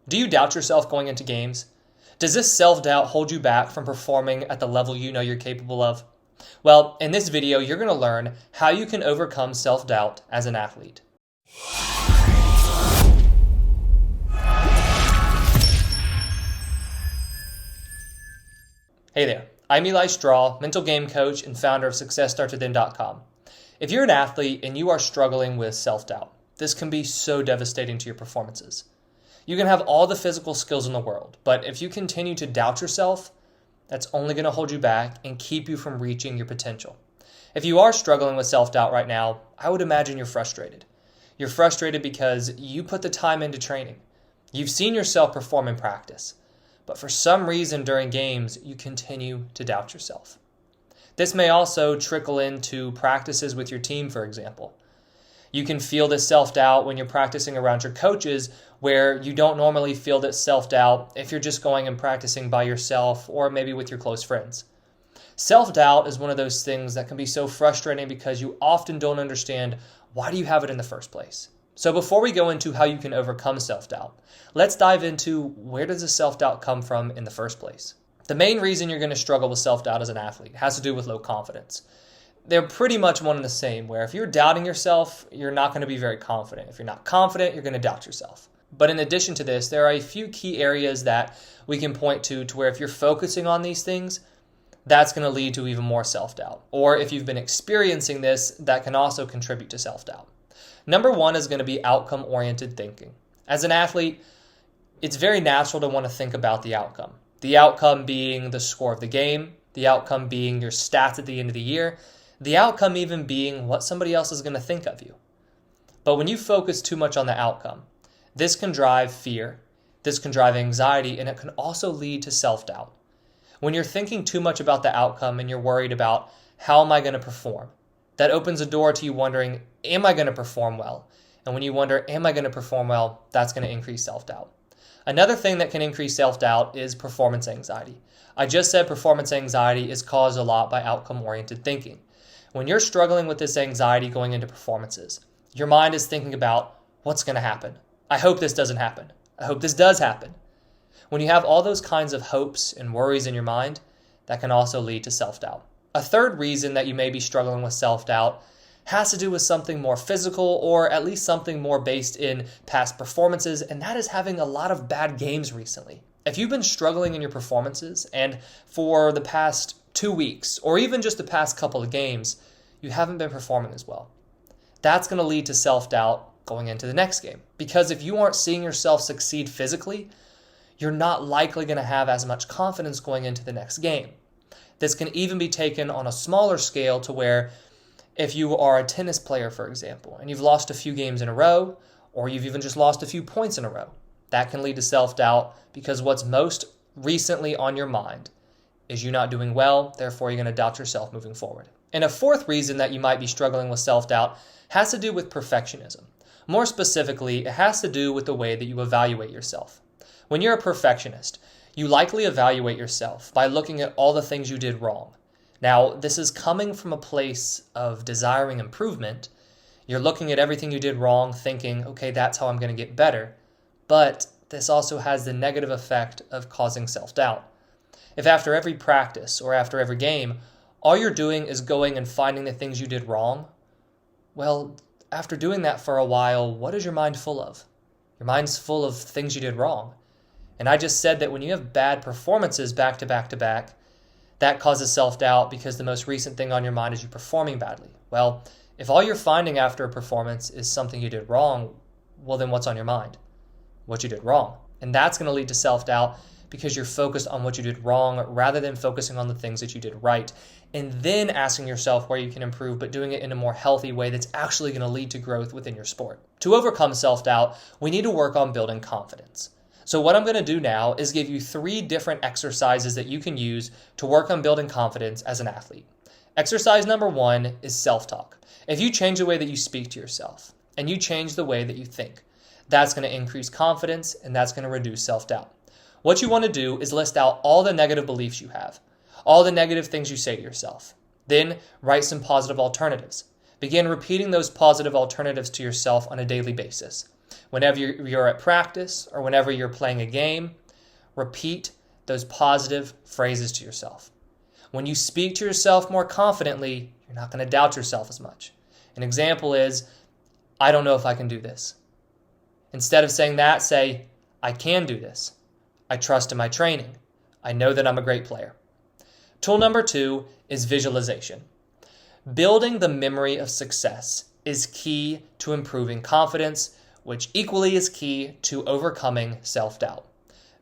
Do you doubt yourself going into games? Does this self-doubt hold you back from performing at the level you know you're capable of? Well, in this video, you're going to learn how you can overcome self-doubt as an athlete. Hey there, I'm Eli Straw, mental game coach and founder of SuccessStartsWithin.com. If you're an athlete and you are struggling with self-doubt, this can be so devastating to your performances. You can have all the physical skills in the world, but if you continue to doubt yourself, that's only going to hold you back and keep you from reaching your potential. If you are struggling with self-doubt right now, I would imagine you're frustrated. You're frustrated because you put the time into training. You've seen yourself perform in practice, but for some reason during games, you continue to doubt yourself. This may also trickle into practices with your team, for example. You can feel this self-doubt when you're practicing around your coaches, where you don't normally feel this self-doubt if you're just going and practicing by yourself or maybe with your close friends. Self-doubt is one of those things that can be so frustrating because you often don't understand why do you have it in the first place. So before we go into how you can overcome self-doubt, let's dive into where does the self-doubt come from in the first place. The main reason you're going to struggle with self-doubt as an athlete has to do with low confidence. They're pretty much one and the same, where if you're doubting yourself, you're not going to be very confident. If you're not confident, you're going to doubt yourself. But in addition to this, there are a few key areas that we can point to where if you're focusing on these things, that's going to lead to even more self-doubt. Or if you've been experiencing this, that can also contribute to self-doubt. Number one is going to be outcome-oriented thinking. As an athlete, it's very natural to want to think about the outcome. The outcome being the score of the game, the outcome being your stats at the end of the year, the outcome even being what somebody else is going to think of you. But when you focus too much on the outcome, this can drive fear, this can drive anxiety, and it can also lead to self-doubt. When you're thinking too much about the outcome and you're worried about how am I going to perform, that opens a door to you wondering, am I going to perform well? And when you wonder, am I going to perform well, that's going to increase self-doubt. Another thing that can increase self-doubt is performance anxiety. I just said performance anxiety is caused a lot by outcome-oriented thinking. When you're struggling with this anxiety going into performances, your mind is thinking about what's going to happen. I hope this doesn't happen. I hope this does happen. When you have all those kinds of hopes and worries in your mind, that can also lead to self-doubt. A third reason that you may be struggling with self-doubt has to do with something more physical or at least something more based in past performances, and that is having a lot of bad games recently. If you've been struggling in your performances and for the past 2 weeks or even just the past couple of games, you haven't been performing as well. That's going to lead to self-doubt going into the next game. Because if you aren't seeing yourself succeed physically, you're not likely going to have as much confidence going into the next game. This can even be taken on a smaller scale to where if you are a tennis player, for example, and you've lost a few games in a row, or you've even just lost a few points in a row, that can lead to self-doubt because what's most recently on your mind is you not doing well, therefore you're going to doubt yourself moving forward. And a fourth reason that you might be struggling with self-doubt has to do with perfectionism. More specifically, it has to do with the way that you evaluate yourself. When you're a perfectionist, you likely evaluate yourself by looking at all the things you did wrong. Now, this is coming from a place of desiring improvement. You're looking at everything you did wrong, thinking, okay, that's how I'm going to get better. But this also has the negative effect of causing self-doubt. If after every practice or after every game, all you're doing is going and finding the things you did wrong, well, after doing that for a while, what is your mind full of? Your mind's full of things you did wrong. And I just said that when you have bad performances back to back to back, that causes self-doubt because the most recent thing on your mind is you performing badly. Well, if all you're finding after a performance is something you did wrong, well then what's on your mind? What you did wrong. And that's going to lead to self-doubt because you're focused on what you did wrong rather than focusing on the things that you did right. And then asking yourself where you can improve, but doing it in a more healthy way that's actually going to lead to growth within your sport. To overcome self-doubt, we need to work on building confidence. So what I'm going to do now is give you 3 different exercises that you can use to work on building confidence as an athlete. Exercise number 1 is self-talk. If you change the way that you speak to yourself and you change the way that you think, that's going to increase confidence and that's going to reduce self-doubt. What you want to do is list out all the negative beliefs you have, all the negative things you say to yourself. Then write some positive alternatives. Begin repeating those positive alternatives to yourself on a daily basis. Whenever you're at practice or whenever you're playing a game, repeat those positive phrases to yourself. When you speak to yourself more confidently, you're not going to doubt yourself as much. An example is, I don't know if I can do this. Instead of saying that, say, I can do this. I trust in my training. I know that I'm a great player. Tool number 2 is visualization. Building the memory of success is key to improving confidence, which equally is key to overcoming self-doubt.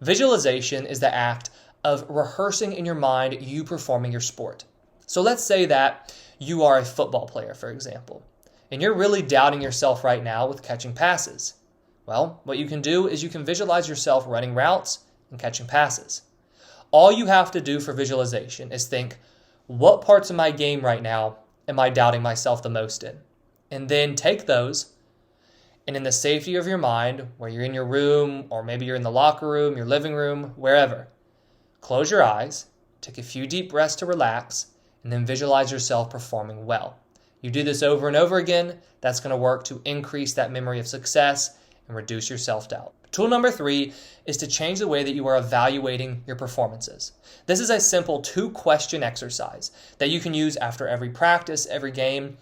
Visualization is the act of rehearsing in your mind you performing your sport. So let's say that you are a football player, for example, and you're really doubting yourself right now with catching passes. Well, what you can do is you can visualize yourself running routes and catching passes. All you have to do for visualization is think, what parts of my game right now am I doubting myself the most in? And then take those, and in the safety of your mind, where you're in your room, or maybe you're in the locker room, your living room, wherever, close your eyes, take a few deep breaths to relax, and then visualize yourself performing well. You do this over and over again, that's going to work to increase that memory of success and reduce your self-doubt. Tool number 3 is to change the way that you are evaluating your performances. This is a simple 2-question exercise that you can use after every practice, every game,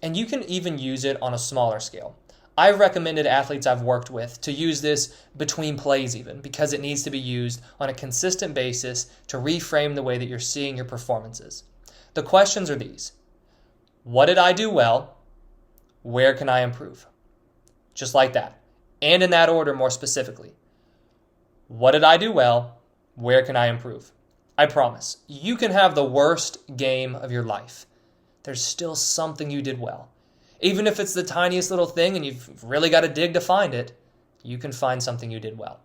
and you can even use it on a smaller scale. I've recommended athletes I've worked with to use this between plays even, because it needs to be used on a consistent basis to reframe the way that you're seeing your performances. The questions are these. What did I do well? Where can I improve? Just like that. And in that order more specifically. What did I do well? Where can I improve? I promise, you can have the worst game of your life. There's still something you did well. Even if it's the tiniest little thing and you've really got to dig to find it, you can find something you did well.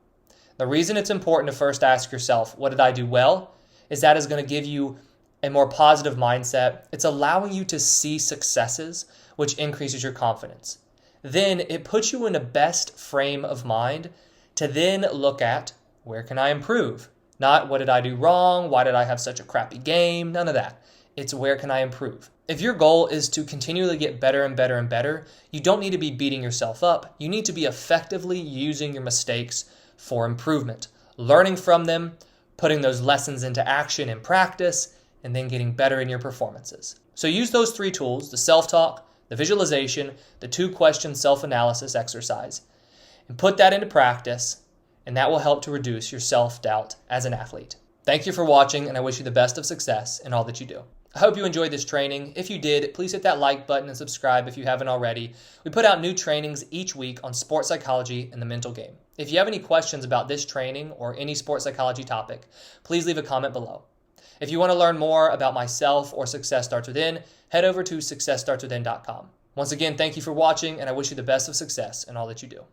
The reason it's important to first ask yourself, what did I do well? Is that is going to give you a more positive mindset. It's allowing you to see successes, which increases your confidence. Then it puts you in a best frame of mind to then look at, where can I improve? Not what did I do wrong? Why did I have such a crappy game? None of that. It's where can I improve? If your goal is to continually get better and better and better, you don't need to be beating yourself up. You need to be effectively using your mistakes for improvement, learning from them, putting those lessons into action in practice, and then getting better in your performances. So use those 3 tools, the self-talk, the visualization, the 2-question self-analysis exercise, and put that into practice, and that will help to reduce your self-doubt as an athlete. Thank you for watching, and I wish you the best of success in all that you do. I hope you enjoyed this training. If you did, please hit that like button and subscribe if you haven't already. We put out new trainings each week on sports psychology and the mental game. If you have any questions about this training or any sports psychology topic, please leave a comment below. If you want to learn more about myself or Success Starts Within, head over to successstartswithin.com. Once again, thank you for watching, and I wish you the best of success in all that you do.